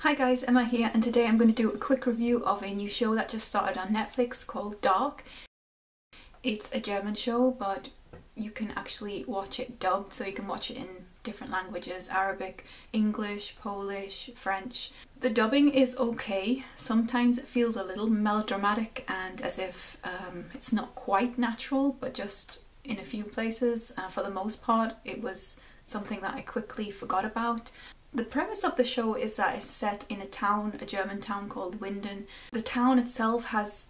Hi guys, Emma here, and today I'm going to do a quick review of a new show that just started on Netflix called Dark. It's a German show, but you can actually watch it dubbed, so you can watch it in different languages: Arabic, English, Polish, French. The dubbing is okay. Sometimes it feels a little melodramatic and as if it's not quite natural, but just in a few places. For the most part, it was something that I quickly forgot about. The premise of the show is that it's set in a German town called Winden. The town itself has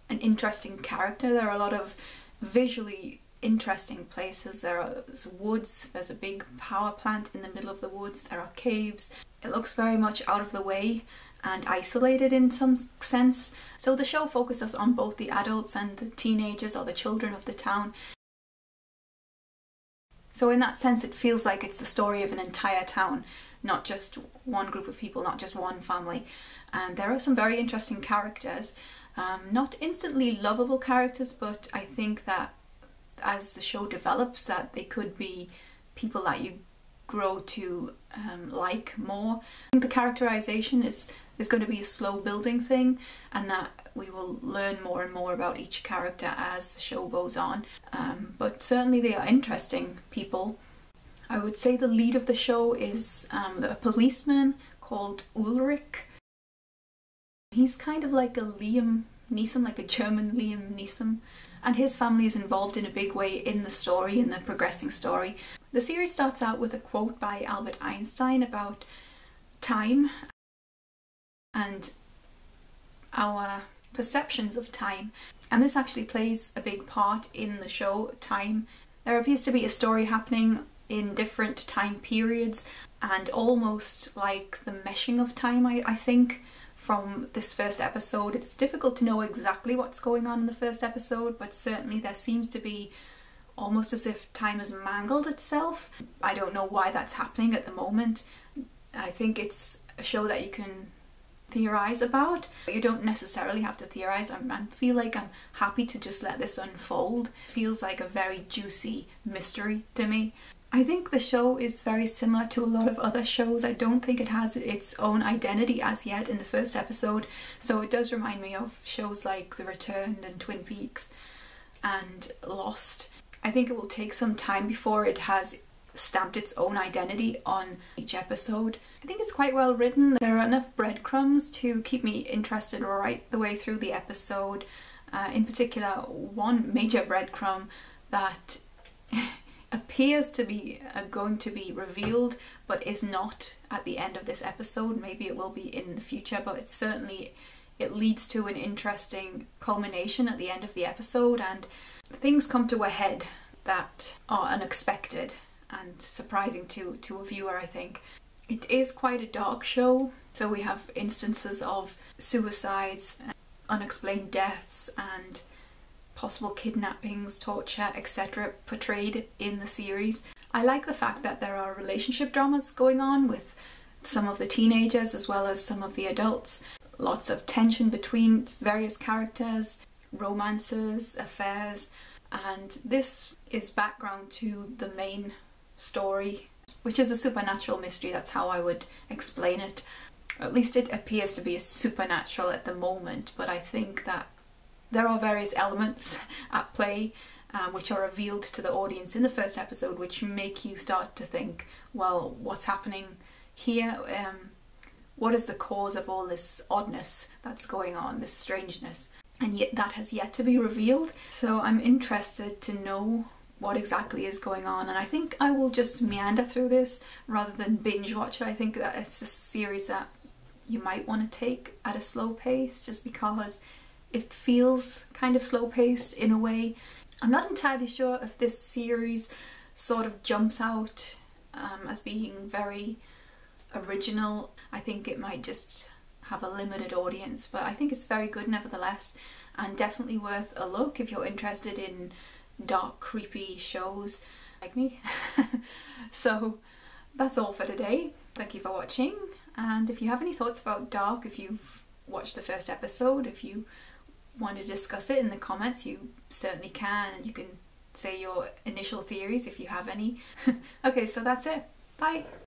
an interesting character. There are a lot of visually interesting places. There's woods, there's a big power plant in the middle of the woods, there are caves. It looks very much out of the way and isolated in some sense. So the show focuses on both the adults and the teenagers or the children of the town. So in that sense, it feels like it's the story of an entire town, not just one group of people, not just one family. And there are some very interesting characters, not instantly lovable characters, but I think that as the show develops, that they could be people that you grow to like more. I think the characterization is going to be a slow building thing, and that we will learn more and more about each character as the show goes on. But certainly they are interesting people. I would say the lead of the show is a policeman called Ulrich. He's kind of like a Liam Neeson, like a German Liam Neeson, and his family is involved in a big way in the story, in the progressing story. The series starts out with a quote by Albert Einstein about time and our perceptions of time, and this actually plays a big part in the show, time. There appears to be a story happening in different time periods, and almost like the meshing of time, I think, from this first episode. It's difficult to know exactly what's going on in the first episode, but certainly there seems to be almost as if time has mangled itself. I don't know why that's happening at the moment. I think it's a show that you can theorize about. You don't necessarily have to theorize. I feel like I'm happy to just let this unfold. It feels like a very juicy mystery to me. I think the show is very similar to a lot of other shows. I don't think it has its own identity as yet in the first episode, so it does remind me of shows like The Returned and Twin Peaks and Lost. I think it will take some time before it has stamped its own identity on each episode. I think it's quite well written. There are enough breadcrumbs to keep me interested right the way through the episode. In particular, one major breadcrumb that appears to be going to be revealed but is not at the end of this episode. Maybe it will be in the future, but it leads to an interesting culmination at the end of the episode, and things come to a head that are unexpected and surprising to a viewer, I think. It is quite a dark show, so we have instances of suicides, unexplained deaths and possible kidnappings, torture, etc. portrayed in the series. I like the fact that there are relationship dramas going on with some of the teenagers as well as some of the adults. Lots of tension between various characters, romances, affairs, and this is background to the main story, which is a supernatural mystery. That's how I would explain it. At least it appears to be a supernatural at the moment, but I think that there are various elements at play which are revealed to the audience in the first episode, which make you start to think, well, what's happening here? What is the cause of all this oddness that's going on, this strangeness? And yet that has yet to be revealed. So I'm interested to know what exactly is going on, and I think I will just meander through this rather than binge watch it. I think that it's a series that you might want to take at a slow pace, just because it feels kind of slow-paced in a way. I'm not entirely sure if this series sort of jumps out as being very original. I think it might just have a limited audience, but I think it's very good nevertheless, and definitely worth a look if you're interested in dark, creepy shows like me. So that's all for today. Thank you for watching, and if you have any thoughts about Dark, if you've watched the first episode, if you want to discuss it in the comments, you certainly can, and you can say your initial theories if you have any. Okay, so that's it. Bye!